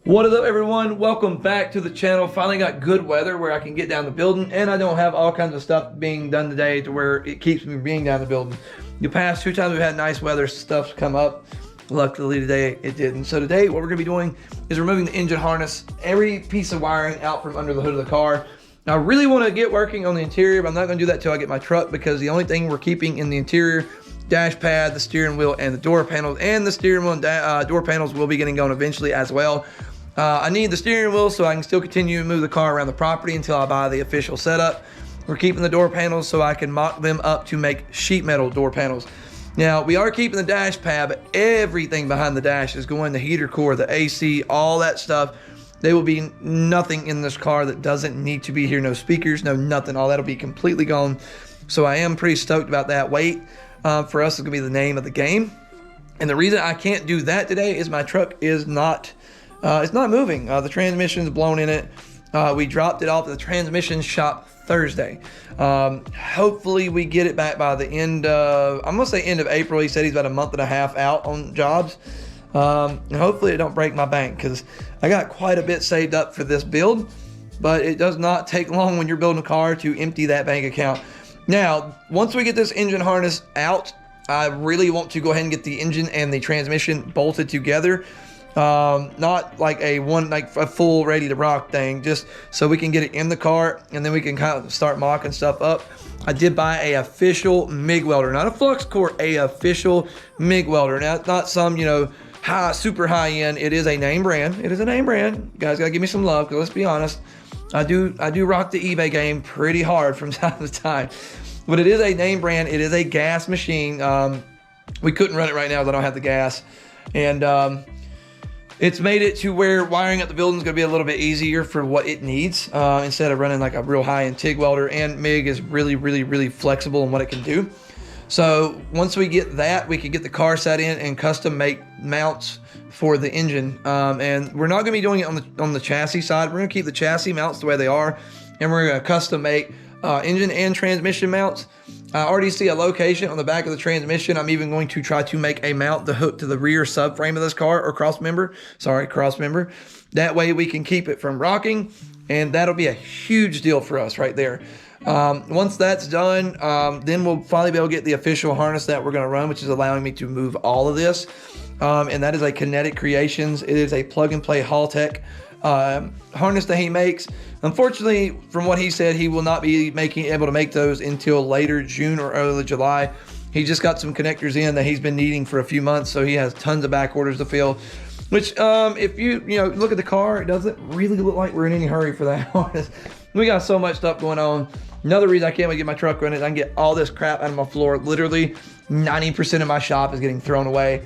What is up, everyone? Welcome back to the channel. Finally got good weather where I can get down the building, and I don't have all kinds of stuff being done today to where it keeps me being down the building. The past 2 times we've had nice weather, stuff's come up. Luckily today it didn't. So today what we're gonna be doing is removing the engine harness, every piece of wiring out from under the hood of the car. Now I really want to get working on the interior, but I'm not gonna do that till I get my truck, because the only thing we're keeping in the interior, dash pad, the steering wheel, and the door panels, and the steering wheel and door panels will be getting going eventually as well. I need the steering wheel so I can still continue to move the car around the property until I buy the official setup. We're keeping the door panels so I can mock them up to make sheet metal door panels. Now, we are keeping the dash pad, but everything behind the dash is going, the heater core, the AC, all that stuff. There will be nothing in this car that doesn't need to be here. No speakers, no nothing. All that'll be completely gone. So I am pretty stoked about that. Weight for us is gonna be the name of the game. And the reason I can't do that today is my truck is not, it's not moving. The transmission's blown in it. We dropped it off at the transmission shop Thursday. Hopefully we get it back by the end of, I'm gonna say end of April. He said he's about a month and a half out on jobs. And hopefully it don't break my bank, because I got quite a bit saved up for this build, but it does not take long when you're building a car to empty that bank account. Now, once we get this engine harness out, I really want to go ahead and get the engine and the transmission bolted together. Not like a full ready to rock thing, just so we can get it in the car and then we can kind of start mocking stuff up. I did buy a official MIG welder, not a flux core, a official MIG welder. Now, it's not some, you know, super high end. It is a name brand. It is a name brand. You guys gotta give me some love, because let's be honest, I do rock the eBay game pretty hard from time to time. But it is a name brand. It is a gas machine. We couldn't run it right now because I don't have the gas, and it's made it to where wiring up the building is going to be a little bit easier for what it needs, instead of running like a real high-end TIG welder. And MIG is really flexible in what it can do. So once we get that, we can get the car set in and custom make mounts for the engine. And we're not going to be doing it on the chassis side. We're going to keep the chassis mounts the way they are, and we're going to custom make engine and transmission mounts. I already see a location on the back of the transmission. I'm even going to try to make a mount, the hook to the rear subframe of this car, or cross member. That way we can keep it from rocking, and that'll be a huge deal for us right there. Once that's done, then we'll finally be able to get the official harness that we're going to run, which is allowing me to move all of this. And that is a Kinnettic Kreations. It is a plug-and-play haltech harness that he makes. Unfortunately, from what he said, he will not be able to make those until later June or early July. He just got some connectors in that he's been needing for a few months, so he has tons of back orders to fill. Which, if you look at the car, it doesn't really look like we're in any hurry for that harness. We got so much stuff going on. Another reason I can't wait to get my truck running, I can get all this crap out of my floor. Literally 90% of my shop is getting thrown away.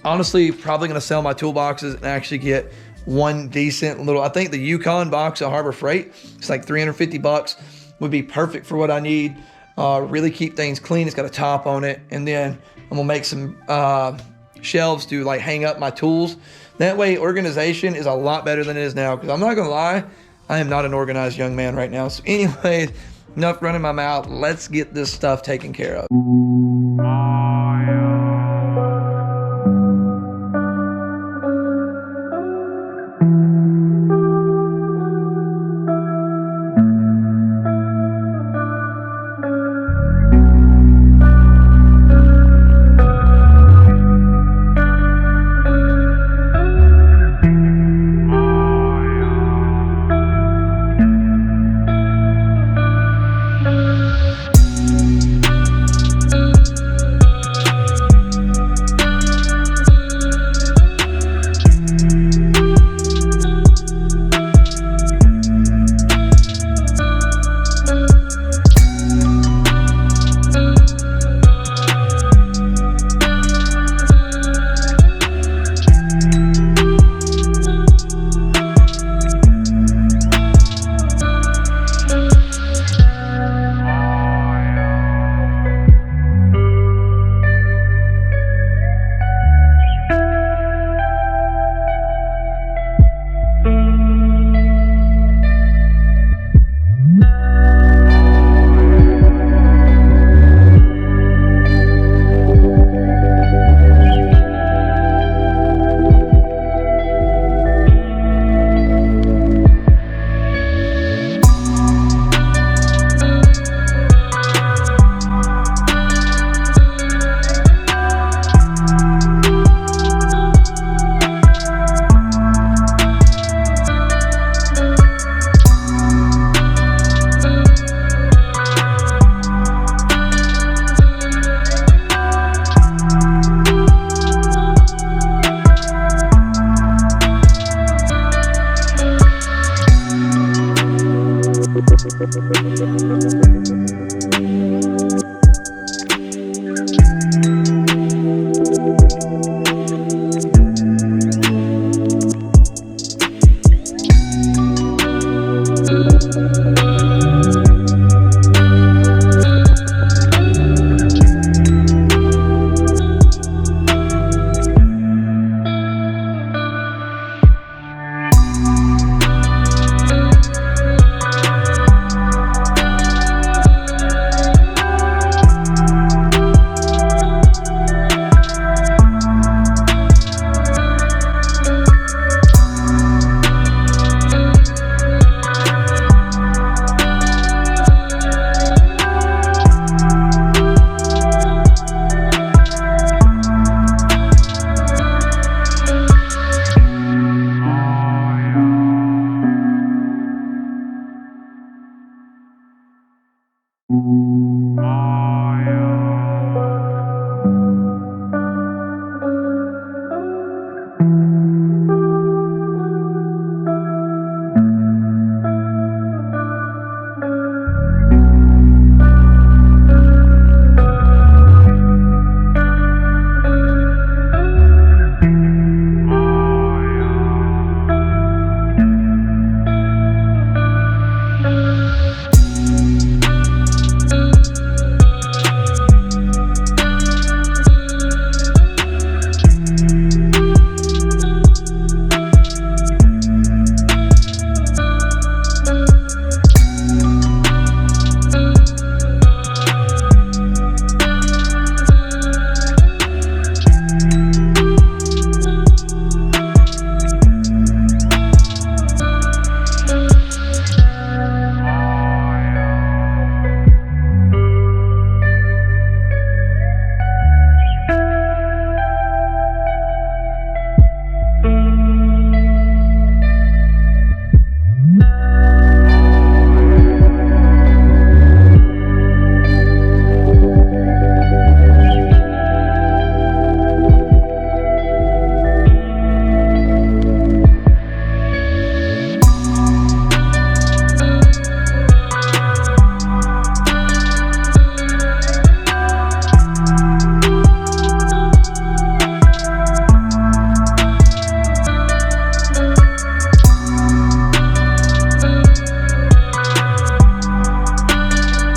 Honestly, probably gonna sell my toolboxes and actually get one decent little, I think the Yukon box at Harbor Freight, it's like 350 bucks, would be perfect for what I need. Really keep things clean. It's got a top on it. And then I'm gonna make some shelves to like hang up my tools. That way organization is a lot better than it is now, because I'm not gonna lie, I am not an organized young man right now. So anyways, enough running my mouth. Let's get this stuff taken care of.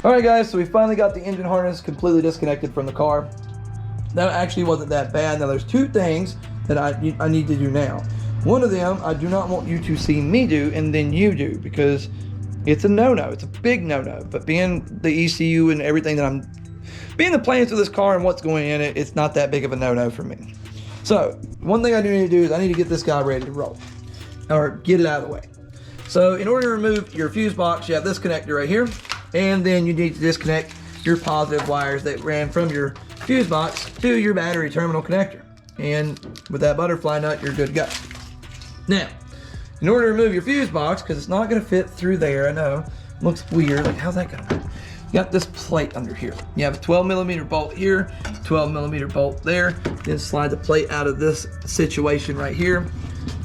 Alright guys, so we finally got the engine harness completely disconnected from the car. That actually wasn't that bad. Now there's two things that I need to do now. One of them I do not want you to see me do and then you do, because it's a no-no. It's a big no-no. But being the ECU and everything that being the plans of this car and what's going in it, it's not that big of a no-no for me. So one thing I do need to do is I need to get this guy ready to roll, or get it out of the way. So in order to remove your fuse box, you have this connector right here, and then you need to disconnect your positive wires that ran from your fuse box to your battery terminal connector. And with that butterfly nut, you're good to go. Now, in order to remove your fuse box, because it's not going to fit through there, I know, it looks weird, like how's that going to work? You got this plate under here. You have a 12mm bolt here, 12mm bolt there, then slide the plate out of this situation right here.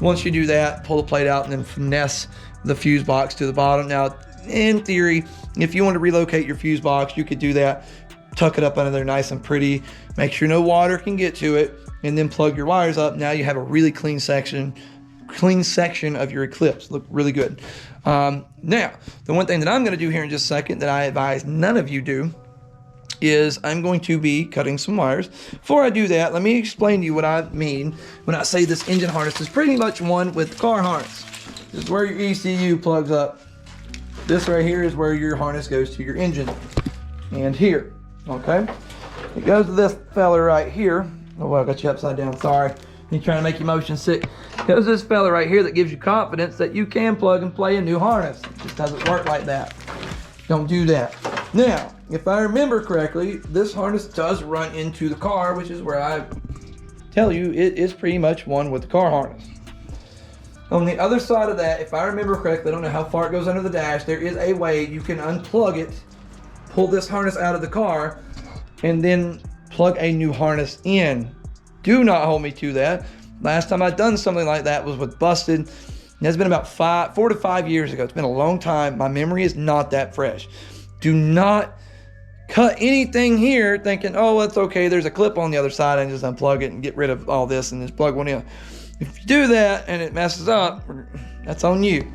Once you do that, pull the plate out and then finesse the fuse box to the bottom. Now, in theory, if you want to relocate your fuse box, you could do that. Tuck it up under there nice and pretty. Make sure no water can get to it, and then plug your wires up. Now you have a really clean section of your Eclipse. Look really good. Now, the one thing that I'm going to do here in just a second that I advise none of you do is I'm going to be cutting some wires. Before I do that, let me explain to you what I mean when I say this engine harness is pretty much one with the car harness. This is where your ECU plugs up. This right here is where your harness goes to your engine. And here, okay? It goes to this fella right here. Oh, well, I got you upside down, sorry. You're trying to make you motion sick. It goes to this fella right here that gives you confidence that you can plug and play a new harness. It just doesn't work like that. Don't do that. Now, if I remember correctly, this harness does run into the car, which is where I tell you it is pretty much one with the car harness. On the other side of that, if I remember correctly, I don't know how far it goes under the dash, there is a way you can unplug it, pull this harness out of the car, and then plug a new harness in. Do not hold me to that. Last time I done something like that was with busted That's been about 4 to 5 years ago. It's been a long time. My memory is not that fresh. Do not cut anything here thinking, oh, that's okay, there's a clip on the other side, and just unplug it and get rid of all this and just plug one in. If you do that and it messes up, that's on you.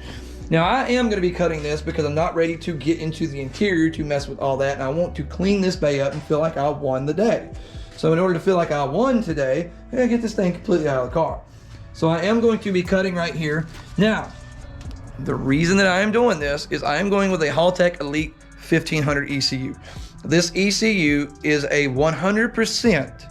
Now, I am going to be cutting this because I'm not ready to get into the interior to mess with all that, and I want to clean this bay up and feel like I won the day. So in order to feel like I won today, I gotta get this thing completely out of the car. So I am going to be cutting right here. Now, the reason that I am doing this is I am going with a Haltech Elite 1500 ECU. This ECU is a 110%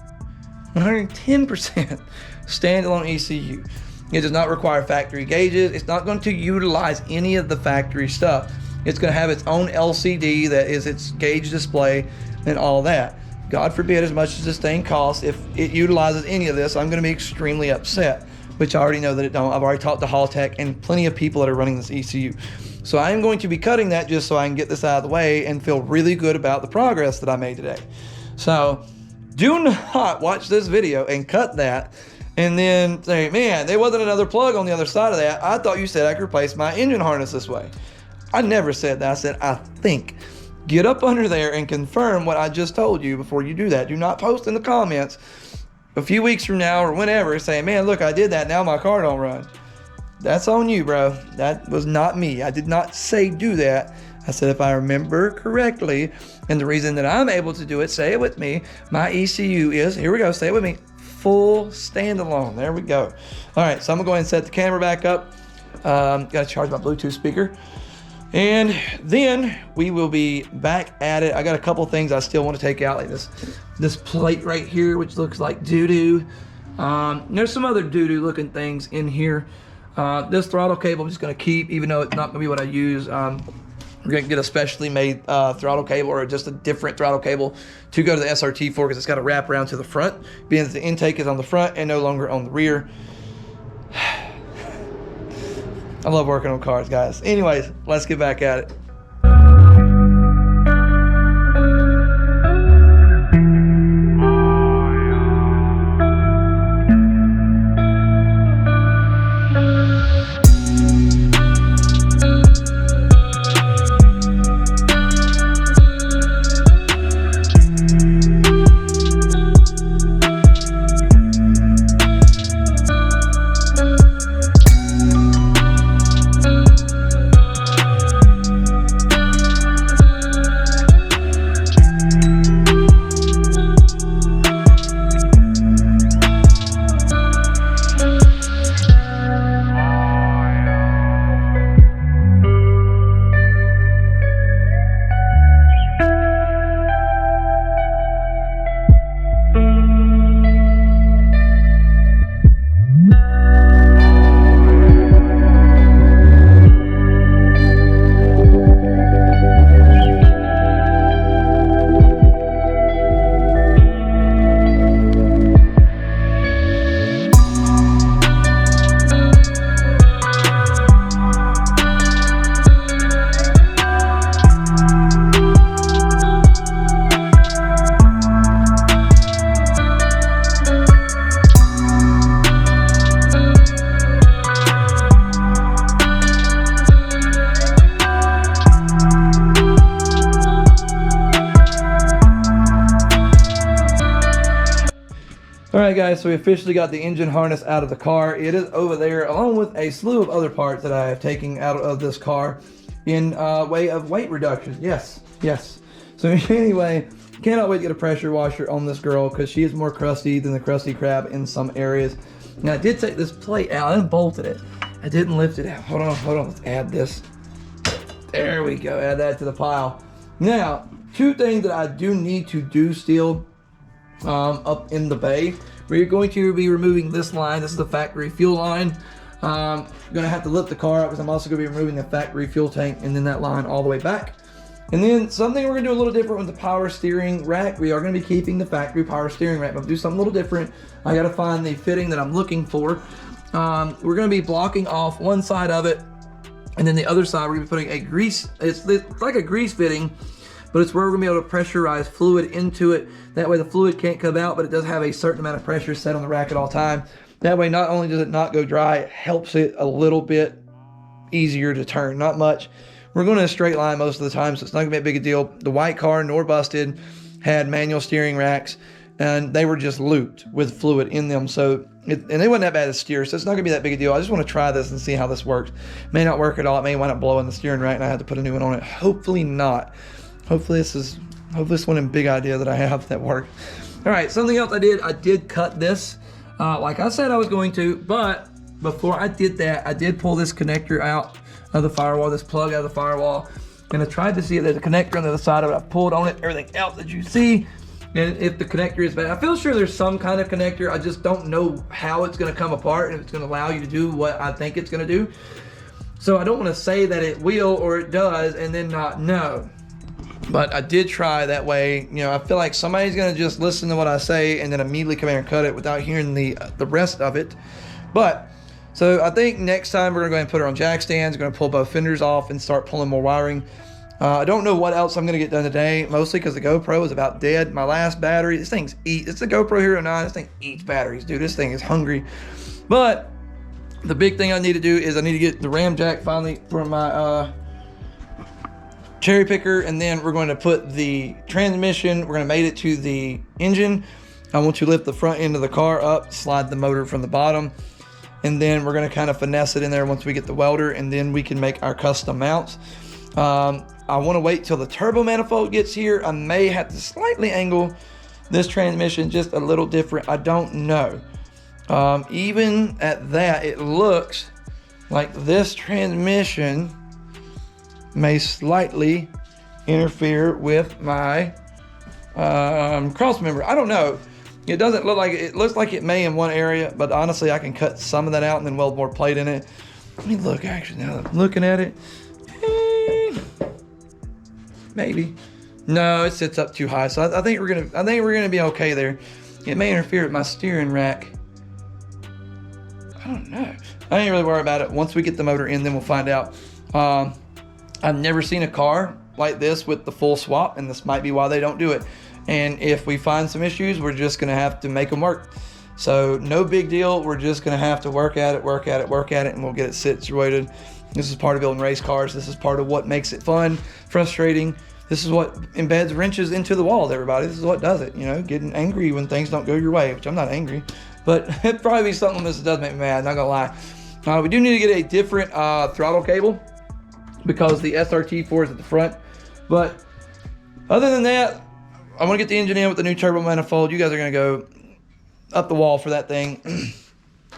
standalone ECU. It does not require factory gauges. It's not going to utilize any of the factory stuff. It's going to have its own LCD that is its gauge display and all that. God forbid, as much as this thing costs, if it utilizes any of this, I'm going to be extremely upset, which I already know that it don't. I've already talked to Haltech and plenty of people that are running this ECU. So I am going to be cutting that just so I can get this out of the way and feel really good about the progress that I made today. So do not watch this video and cut that and then say, man, there wasn't another plug on the other side of that. I thought you said I could replace my engine harness this way. I never said that. I said, I think. Get up under there and confirm what I just told you before you do that. Do not post in the comments a few weeks from now or whenever saying, man, look, I did that. Now my car don't run. That's on you, bro. That was not me. I did not say do that. I said, if I remember correctly, and the reason that I'm able to do it, say it with me, my ECU is, here we go, say it with me, full standalone. There we go. All right, so I'm gonna go ahead and set the camera back up. Gotta charge my Bluetooth speaker. And then we will be back at it. I got a couple things I still want to take out, like this plate right here, which looks like doo-doo. There's some other doo-doo looking things in here. This throttle cable I'm just going to keep, even though it's not going to be what I use. We're going to get a specially made throttle cable, or just a different throttle cable to go to the SRT for, because it's got to wrap around to the front, being that the intake is on the front and no longer on the rear. I love working on cars, guys. Anyways, let's get back at it. Alright guys, so we officially got the engine harness out of the car. It is over there, along with a slew of other parts that I have taken out of this car in way of weight reduction. Yes. So anyway, cannot wait to get a pressure washer on this girl, because she is more crusty than the Krusty Krab in some areas. Now I did take this plate out and bolted it. I didn't lift it out. Hold on, let's add this. There we go, add that to the pile. Now, two things that I do need to do still up in the bay. We're going to be removing this line. This is the factory fuel line. I'm gonna have to lift the car up, because I'm also gonna be removing the factory fuel tank and then that line all the way back. And then something we're gonna do a little different with the power steering rack. We are gonna be keeping the factory power steering rack, but do something a little different. I gotta find the fitting that I'm looking for. We're gonna be blocking off one side of it, and then the other side we're gonna be putting a grease, it's like a grease fitting, but it's where we're gonna be able to pressurize fluid into it. That way the fluid can't come out, but it does have a certain amount of pressure set on the rack at all time. That way, not only does it not go dry, it helps it a little bit easier to turn. Not much. We're going in a straight line most of the time, so it's not going to be a big a deal. The white car, nor busted, had manual steering racks, and they were just looped with fluid in them. So, and they wasn't that bad to steer, so it's not going to be that big a deal. I just want to try this and see how this works. May not work at all. It may wind up blowing the steering rack, and I have to put a new one on it. Hopefully not. Hopefully this one big idea that I have that worked. All right, something else I did cut this. Like I said I was going to, but before I did that, I did pull this connector out of the firewall, this plug out of the firewall, and I tried to see if there's a connector on the other side of it. I pulled on it, everything else that you see, and if the connector is bad. I feel sure there's some kind of connector. I just don't know how it's gonna come apart and if it's gonna allow you to do what I think it's gonna do. So I don't wanna say that it will or it does and then not know. But I did try that way. You know, I feel like somebody's gonna just listen to what I say and then immediately come in and cut it without hearing the rest of it. But so I think next time we're gonna go ahead and put her on jack stands. We're gonna pull both fenders off and start pulling more wiring. I don't know what else I'm gonna get done today, mostly because the GoPro is about dead. My last battery, it's the GoPro Hero 9. This thing eats batteries, dude. This thing is hungry. But the big thing I need to do is I need to get the ram jack finally for my cherry picker, and then we're going to put the transmission, we're going to mate it to the engine. I want to lift the front end of the car up, slide the motor from the bottom, and then we're going to kind of finesse it in there once we get the welder, and then we can make our custom mounts. I want to wait till the turbo manifold gets here. I may have to slightly angle this transmission just a little different. I don't know. Even at that, it looks like this transmission may slightly interfere with my cross member. I don't know. It doesn't look like it looks like it may in one area, but honestly, I can cut some of that out and then weld more plate in it. Let me look. Actually, now that I'm looking at it, maybe. No, it sits up too high, so I think we're gonna be okay there. It may interfere with my steering rack. I don't know. I ain't really worried about it. Once we get the motor in, then we'll find out. I've never seen a car like this with the full swap, and this might be why they don't do it. And if we find some issues, we're just gonna have to make them work. So no big deal. We're just gonna have to work at it, and we'll get it situated. This is part of building race cars. This is part of what makes it fun, frustrating. This is what embeds wrenches into the walls, everybody. This is what does it, you know, getting angry when things don't go your way, which I'm not angry, but it'd probably be something that does make me mad, not gonna lie. We do need to get a different throttle cable, because the SRT4 is at the front. But other than that, I'm gonna get the engine in with the new turbo manifold. You guys are gonna go up the wall for that thing.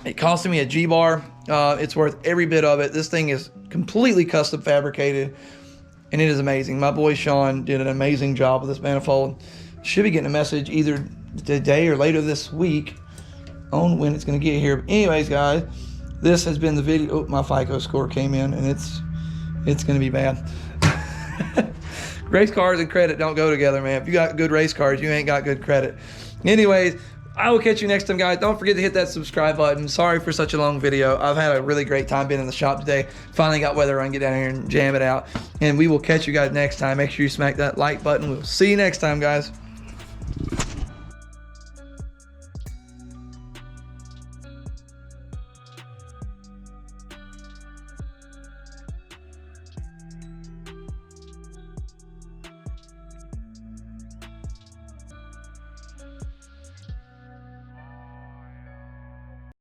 It costed me a G-bar. It's worth every bit of it. This thing is completely custom fabricated, and it is amazing. My boy Sean did an amazing job with this manifold. Should be getting a message either today or later this week on when it's gonna get here. But anyways, guys, this has been the video. Oh, my FICO score came in, and it's gonna be bad. Race cars and credit don't go together, man. If you got good race cars, you ain't got good credit. Anyways, I will catch you next time, guys. Don't forget to hit that subscribe button. Sorry for such a long video. I've had a really great time being in the shop today. Finally got weather on, get down here and jam it out. And we will catch you guys next time. Make sure you smack that like button. We'll see you next time, guys.